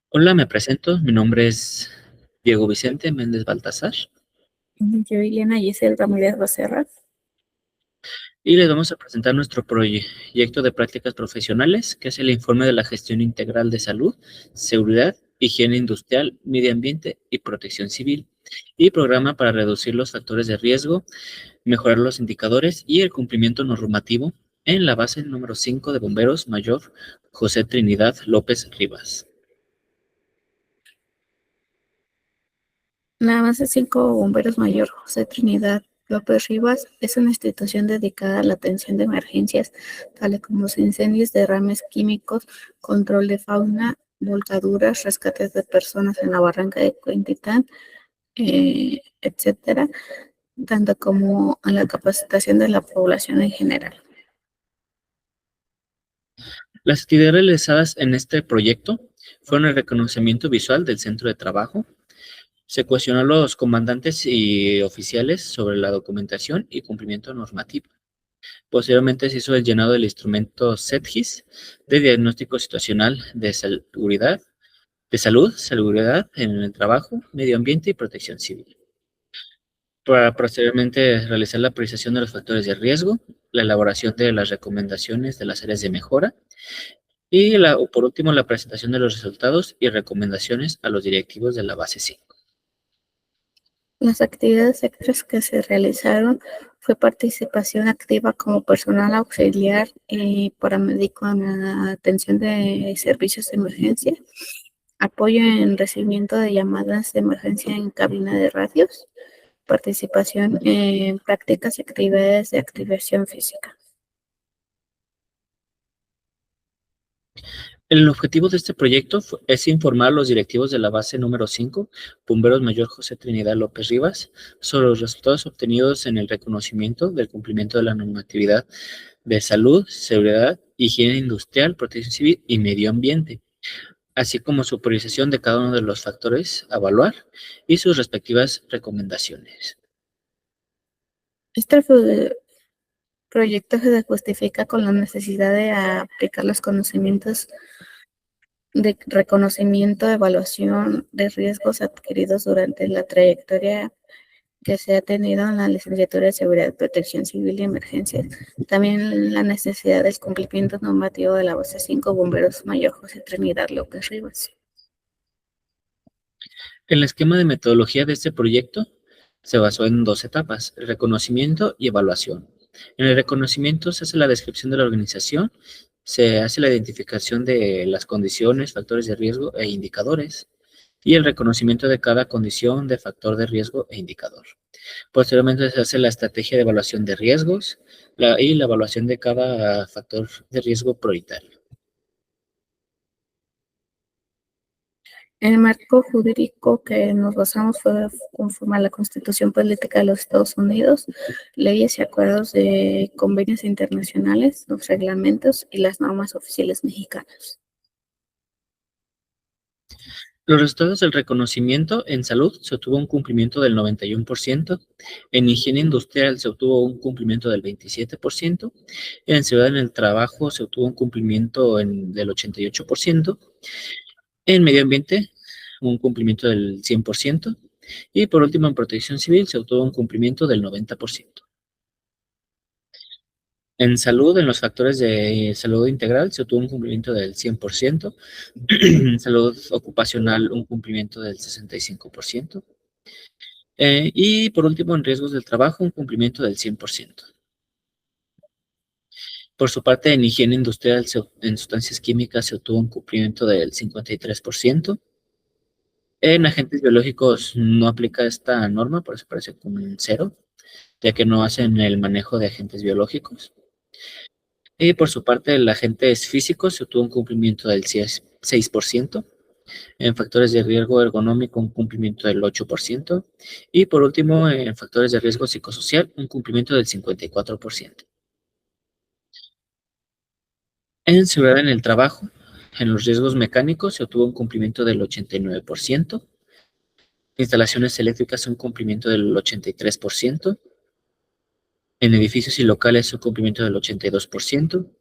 Hola, me presento. Mi nombre es Diego Vicente Méndez Baltasar Yo, Ileana Giselle Ramírez Becerra. y les vamos a presentar nuestro proyecto de prácticas profesionales, que es el informe de la gestión integral de salud, seguridad, higiene industrial, medio ambiente y protección civil, y programa para reducir los factores de riesgo, mejorar los indicadores y el cumplimiento normativo en la base número 5 de Bomberos Mayor José Trinidad López Rivas. Nada más de Cinco Bomberos Mayor José Trinidad López Rivas es una institución dedicada a la atención de emergencias, tales como los incendios, derrames químicos, control de fauna, volcaduras, rescates de personas en la barranca de Cuentitán, etcétera, tanto como en la capacitación de la población en general. Las actividades realizadas en este proyecto fueron el reconocimiento visual del centro de trabajo. Se cuestionó a los comandantes y oficiales sobre la documentación y cumplimiento normativo. Posteriormente se hizo el llenado del instrumento SETGIS de diagnóstico situacional de seguridad, de salud, seguridad en el trabajo, medio ambiente y protección civil. Para posteriormente realizar la priorización de los factores de riesgo, la elaboración de las recomendaciones de las áreas de mejora y por último la presentación de los resultados y recomendaciones a los directivos de la base 5. Las actividades extras que se realizaron fue participación activa como personal auxiliar y paramédico en la atención de servicios de emergencia, apoyo en recibimiento de llamadas de emergencia en cabina de radios, participación en prácticas y actividades de activación física. El objetivo de este proyecto es informar a los directivos de la base número 5, Bomberos Mayor José Trinidad López Rivas, sobre los resultados obtenidos en el reconocimiento del cumplimiento de la normatividad de salud, seguridad, higiene industrial, protección civil y medio ambiente, así como su priorización de cada uno de los factores a evaluar y sus respectivas recomendaciones. Este proyecto se justifica con la necesidad de aplicar los conocimientos de reconocimiento, evaluación de riesgos adquiridos durante la trayectoria que se ha tenido en la licenciatura de Seguridad, Protección Civil y Emergencias. También la necesidad del cumplimiento normativo de la base 5 Bomberos Mayor José Trinidad López Rivas. El esquema de metodología de este proyecto se basó en dos etapas: reconocimiento y evaluación. En el reconocimiento se hace la descripción de la organización, se hace la identificación de las condiciones, factores de riesgo e indicadores, y el reconocimiento de cada condición de factor de riesgo e indicador. Posteriormente se hace la estrategia de evaluación de riesgos y la evaluación de cada factor de riesgo prioritario. El marco jurídico que nos basamos fue conforme a la Constitución Política de los Estados Unidos, leyes y acuerdos de convenios internacionales, los reglamentos y las normas oficiales mexicanas. Los resultados del reconocimiento en salud se obtuvo un cumplimiento del 91%, en higiene industrial se obtuvo un cumplimiento del 27%, en seguridad en el trabajo se obtuvo un cumplimiento del 88%, en medio ambiente un cumplimiento del 100%, y por último en protección civil se obtuvo un cumplimiento del 90%. En salud, en los factores de salud integral, se obtuvo un cumplimiento del 100%, en salud ocupacional un cumplimiento del 65%, y por último en riesgos del trabajo un cumplimiento del 100%. Por su parte, en higiene industrial, en sustancias químicas se obtuvo un cumplimiento del 53%. En agentes biológicos no aplica esta norma, por eso parece como un cero, ya que no hacen el manejo de agentes biológicos. Y por su parte, en agentes físicos se obtuvo un cumplimiento del 6%. En factores de riesgo ergonómico, un cumplimiento del 8%. Y por último, en factores de riesgo psicosocial, un cumplimiento del 54%. En seguridad en el trabajo, en los riesgos mecánicos se obtuvo un cumplimiento del 89%. Instalaciones eléctricas, un cumplimiento del 83%. En edificios y locales, un cumplimiento del 82%.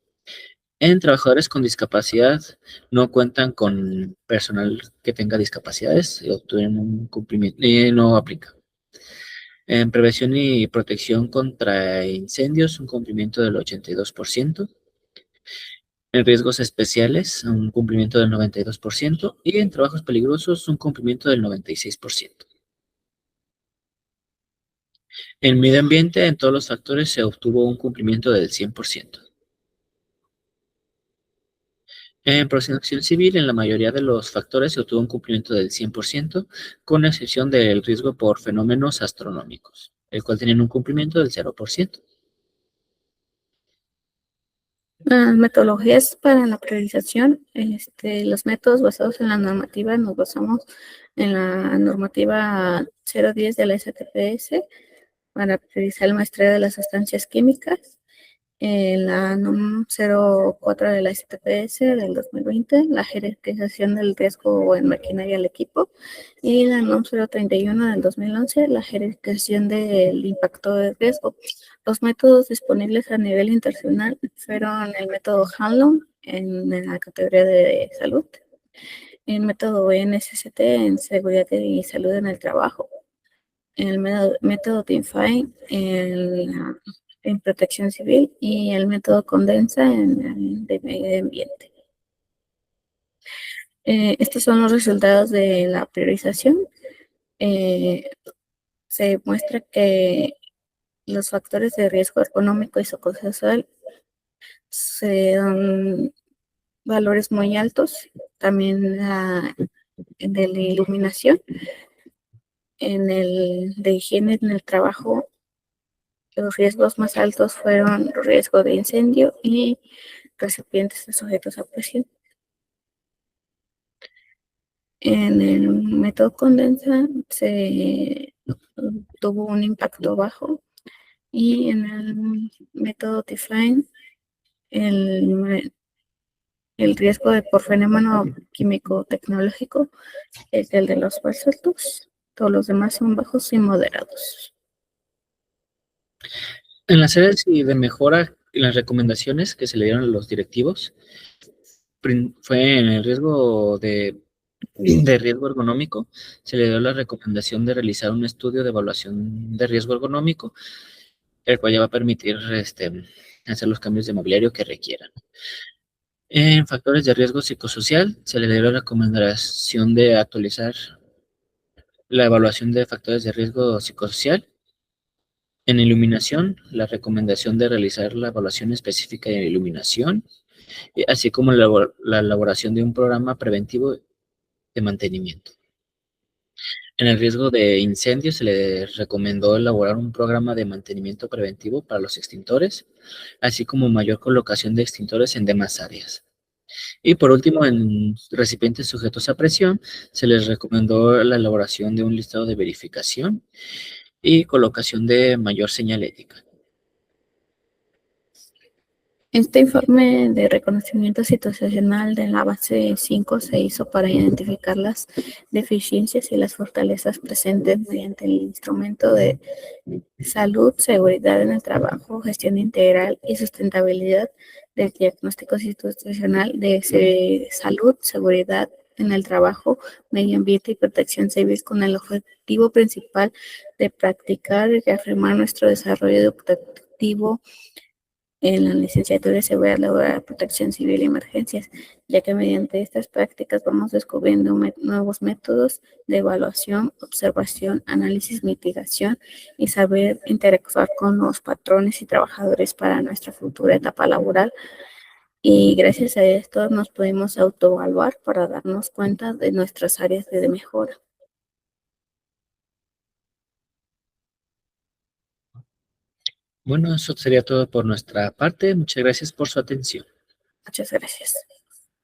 En trabajadores con discapacidad no cuentan con personal que tenga discapacidades y obtuvieron un cumplimiento y no aplica. En prevención y protección contra incendios, un cumplimiento del 82%. En riesgos especiales, un cumplimiento del 92%. Y en trabajos peligrosos, un cumplimiento del 96%. En medio ambiente, en todos los factores se obtuvo un cumplimiento del 100%. En protección civil, en la mayoría de los factores se obtuvo un cumplimiento del 100%, con excepción del riesgo por fenómenos astronómicos, el cual tienen un cumplimiento del 0%. Las metodologías para la priorización, los métodos basados en la normativa, nos basamos en la normativa 010 de la STPS para priorizar el muestreo de las sustancias químicas, en la NOM 04 de la STPS del 2020, la jerarquización del riesgo en maquinaria al equipo, y la NOM 031 del 2011, la jerarquización del impacto de riesgo. Los métodos disponibles a nivel internacional fueron el método Hanlon en la categoría de salud, el método NSST en seguridad y salud en el trabajo, el método TeamFind en protección civil y el método Condensa en de medio ambiente. Estos son los resultados de la priorización. Se muestra que los factores de riesgo económico y psicosocial se dan valores muy altos, también de la iluminación, en el de higiene en el trabajo. Los riesgos más altos fueron riesgo de incendio y recipientes sujetos a presión. En el método condensa se tuvo un impacto bajo y en el método Define el riesgo por fenómeno químico tecnológico es el de los más altos. Todos los demás son bajos y moderados. En las áreas de mejora y las recomendaciones que se le dieron a los directivos, fue en el riesgo de riesgo ergonómico, se le dio la recomendación de realizar un estudio de evaluación de riesgo ergonómico, el cual ya va a permitir hacer los cambios de mobiliario que requieran. En factores de riesgo psicosocial, se le dio la recomendación de actualizar la evaluación de factores de riesgo psicosocial. En iluminación, la recomendación de realizar la evaluación específica de iluminación, así como la elaboración de un programa preventivo de mantenimiento. En el riesgo de incendio se le recomendó elaborar un programa de mantenimiento preventivo para los extintores, así como mayor colocación de extintores en demás áreas. Y por último, en recipientes sujetos a presión, se les recomendó la elaboración de un listado de verificación y colocación de mayor señalética. Este informe de reconocimiento situacional de la base 5 se hizo para identificar las deficiencias y las fortalezas presentes mediante el instrumento de salud, seguridad en el trabajo, gestión integral y sustentabilidad del diagnóstico situacional de salud, seguridad en el trabajo, medio ambiente y protección civil, con el objetivo principal de practicar y reafirmar nuestro desarrollo educativo en la licenciatura de Seguridad Laboral, Protección Civil y Emergencias, ya que mediante estas prácticas vamos descubriendo nuevos métodos de evaluación, observación, análisis, mitigación y saber interactuar con los patrones y trabajadores para nuestra futura etapa laboral. Y gracias a esto nos podemos autoevaluar para darnos cuenta de nuestras áreas de mejora. Bueno, eso sería todo por nuestra parte. Muchas gracias por su atención. Muchas gracias.